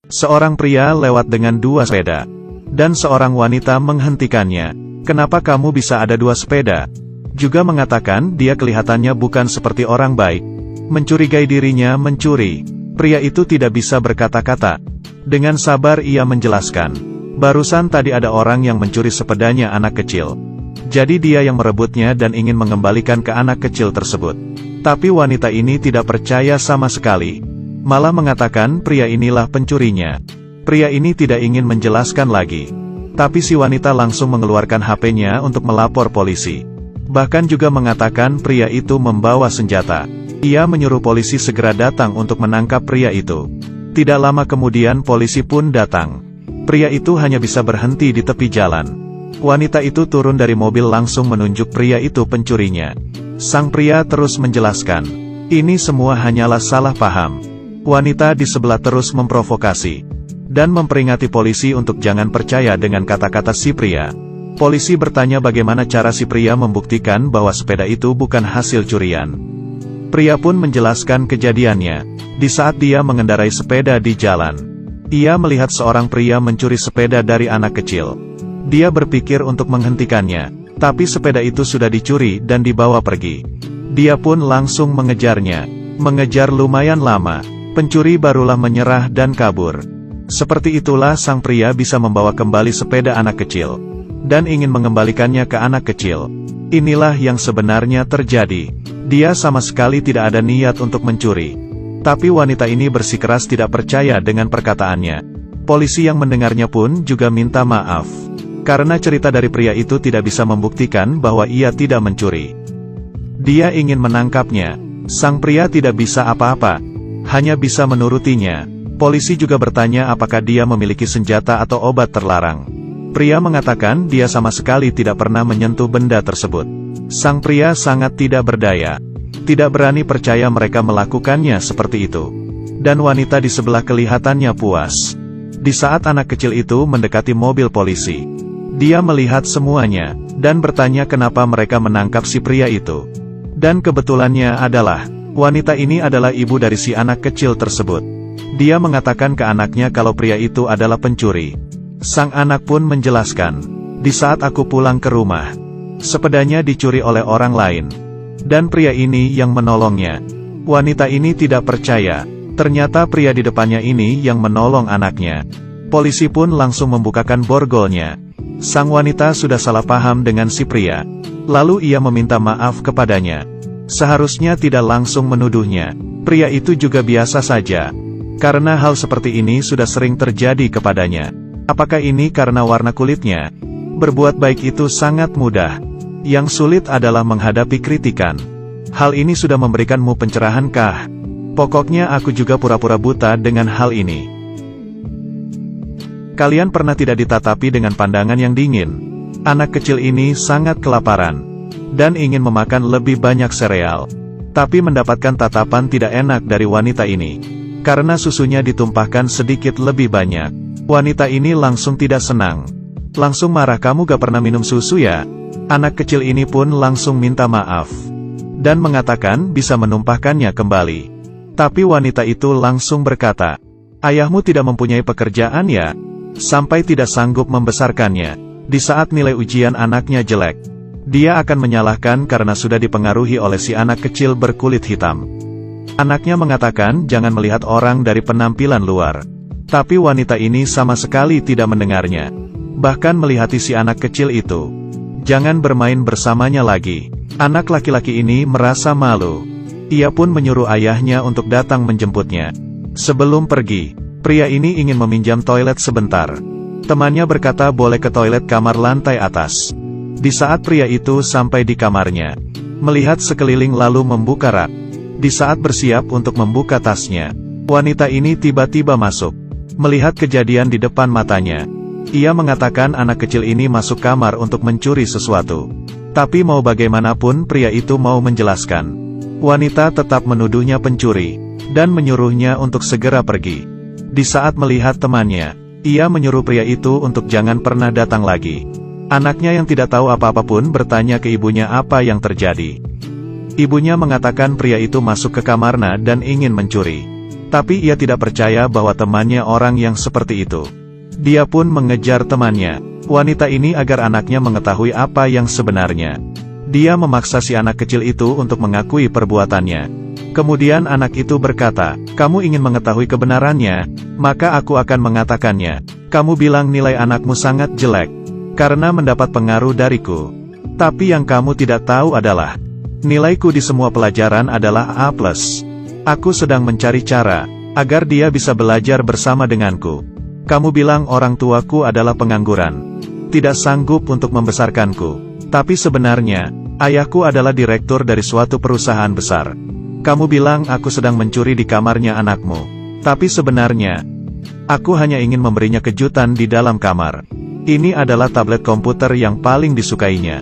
Seorang pria lewat dengan 2 sepeda. Dan seorang wanita menghentikannya. "Kenapa kamu bisa ada 2 sepeda?" Juga mengatakan dia kelihatannya bukan seperti orang baik. Mencurigai dirinya mencuri. Pria itu tidak bisa berkata-kata. Dengan sabar ia menjelaskan. Barusan tadi ada orang yang mencuri sepedanya anak kecil. Jadi dia yang merebutnya dan ingin mengembalikan ke anak kecil tersebut. Tapi wanita ini tidak percaya sama sekali. Malah mengatakan pria inilah pencurinya. Pria ini tidak ingin menjelaskan lagi. Tapi si wanita langsung mengeluarkan HP-nya untuk melapor polisi. Bahkan juga mengatakan pria itu membawa senjata. Ia menyuruh polisi segera datang untuk menangkap pria itu. Tidak lama kemudian polisi pun datang. Pria itu hanya bisa berhenti di tepi jalan. Wanita itu turun dari mobil langsung menunjuk pria itu pencurinya. Sang pria terus menjelaskan, ini semua hanyalah salah paham. Wanita di sebelah terus memprovokasi dan memperingati polisi untuk jangan percaya dengan kata-kata si pria. Polisi bertanya bagaimana cara si pria membuktikan bahwa sepeda itu bukan hasil curian. Pria pun menjelaskan kejadiannya. Di saat dia mengendarai sepeda di jalan, ia melihat seorang pria mencuri sepeda dari anak kecil. Dia berpikir untuk menghentikannya, tapi sepeda itu sudah dicuri dan dibawa pergi. Dia pun langsung mengejarnya. Mengejar lumayan lama, pencuri barulah menyerah dan kabur. Seperti itulah sang pria bisa membawa kembali sepeda anak kecil, dan ingin mengembalikannya ke anak kecil. Inilah yang sebenarnya terjadi. Dia sama sekali tidak ada niat untuk mencuri. Tapi wanita ini bersikeras tidak percaya dengan perkataannya. Polisi yang mendengarnya pun juga minta maaf. Karena cerita dari pria itu tidak bisa membuktikan bahwa ia tidak mencuri. Dia ingin menangkapnya. Sang pria tidak bisa apa-apa. Hanya bisa menurutinya. Polisi juga bertanya apakah dia memiliki senjata atau obat terlarang. Pria mengatakan dia sama sekali tidak pernah menyentuh benda tersebut. Sang pria sangat tidak berdaya. Tidak berani percaya mereka melakukannya seperti itu. Dan wanita di sebelah kelihatannya puas. Di saat anak kecil itu mendekati mobil polisi, dia melihat semuanya, dan bertanya kenapa mereka menangkap si pria itu. Dan kebetulannya adalah, wanita ini adalah ibu dari si anak kecil tersebut. Dia mengatakan ke anaknya kalau pria itu adalah pencuri. Sang anak pun menjelaskan, di saat aku pulang ke rumah, sepedanya dicuri oleh orang lain. Dan pria ini yang menolongnya. Wanita ini tidak percaya, ternyata pria di depannya ini yang menolong anaknya. Polisi pun langsung membukakan borgolnya. Sang wanita sudah salah paham dengan si pria. Lalu ia meminta maaf kepadanya. Seharusnya tidak langsung menuduhnya. Pria itu juga biasa saja. Karena hal seperti ini sudah sering terjadi kepadanya. Apakah ini karena warna kulitnya? Berbuat baik itu sangat mudah. Yang sulit adalah menghadapi kritikan. Hal ini sudah memberikanmu pencerahan kah? Pokoknya aku juga pura-pura buta dengan hal ini. Kalian pernah tidak ditatapi dengan pandangan yang dingin? Anak kecil ini sangat kelaparan, dan ingin memakan lebih banyak sereal. Tapi mendapatkan tatapan tidak enak dari wanita ini. Karena susunya ditumpahkan sedikit lebih banyak. Wanita ini langsung tidak senang. Langsung marah, kamu gak pernah minum susu ya? Anak kecil ini pun langsung minta maaf. Dan mengatakan bisa menumpahkannya kembali. Tapi wanita itu langsung berkata, ayahmu tidak mempunyai pekerjaan ya? Sampai tidak sanggup membesarkannya. Di saat nilai ujian anaknya jelek, dia akan menyalahkan karena sudah dipengaruhi oleh si anak kecil berkulit hitam. Anaknya mengatakan jangan melihat orang dari penampilan luar. Tapi wanita ini sama sekali tidak mendengarnya. Bahkan melihati si anak kecil itu. Jangan bermain bersamanya lagi. Anak laki-laki ini merasa malu. Ia pun menyuruh ayahnya untuk datang menjemputnya. Sebelum pergi, pria ini ingin meminjam toilet sebentar. Temannya berkata boleh ke toilet kamar lantai atas. Di saat pria itu sampai di kamarnya, melihat sekeliling lalu membuka rak. Di saat bersiap untuk membuka tasnya, wanita ini tiba-tiba masuk. Melihat kejadian di depan matanya, ia mengatakan anak kecil ini masuk kamar untuk mencuri sesuatu. Tapi mau bagaimanapun pria itu mau menjelaskan. Wanita tetap menuduhnya pencuri, dan menyuruhnya untuk segera pergi. Di saat melihat temannya, ia menyuruh pria itu untuk jangan pernah datang lagi. Anaknya yang tidak tahu apa-apa pun bertanya ke ibunya apa yang terjadi. Ibunya mengatakan pria itu masuk ke kamarnya dan ingin mencuri. Tapi ia tidak percaya bahwa temannya orang yang seperti itu. Dia pun mengejar temannya, wanita ini, agar anaknya mengetahui apa yang sebenarnya. Dia memaksa si anak kecil itu untuk mengakui perbuatannya. Kemudian anak itu berkata, "Kamu ingin mengetahui kebenarannya? Maka aku akan mengatakannya. Kamu bilang nilai anakmu sangat jelek, karena mendapat pengaruh dariku. Tapi yang kamu tidak tahu adalah, nilaiku di semua pelajaran adalah A+. Aku sedang mencari cara, agar dia bisa belajar bersama denganku. Kamu bilang orang tuaku adalah pengangguran, tidak sanggup untuk membesarkanku. Tapi sebenarnya, ayahku adalah direktur dari suatu perusahaan besar. Kamu bilang aku sedang mencuri di kamarnya anakmu. Tapi sebenarnya, aku hanya ingin memberinya kejutan di dalam kamar. Ini adalah tablet komputer yang paling disukainya.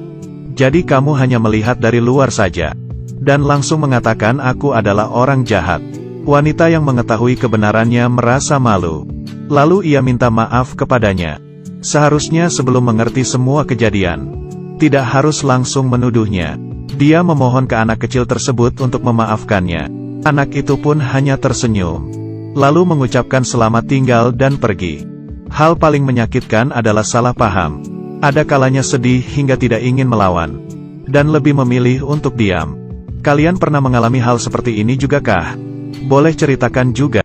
Jadi kamu hanya melihat dari luar saja, dan langsung mengatakan aku adalah orang jahat." Wanita yang mengetahui kebenarannya merasa malu. Lalu ia minta maaf kepadanya. Seharusnya sebelum mengerti semua kejadian, tidak harus langsung menuduhnya. Dia memohon ke anak kecil tersebut untuk memaafkannya. Anak itu pun hanya tersenyum, lalu mengucapkan selamat tinggal dan pergi. Hal paling menyakitkan adalah salah paham. Ada kalanya sedih hingga tidak ingin melawan, dan lebih memilih untuk diam. Kalian pernah mengalami hal seperti ini juga kah? Boleh ceritakan juga.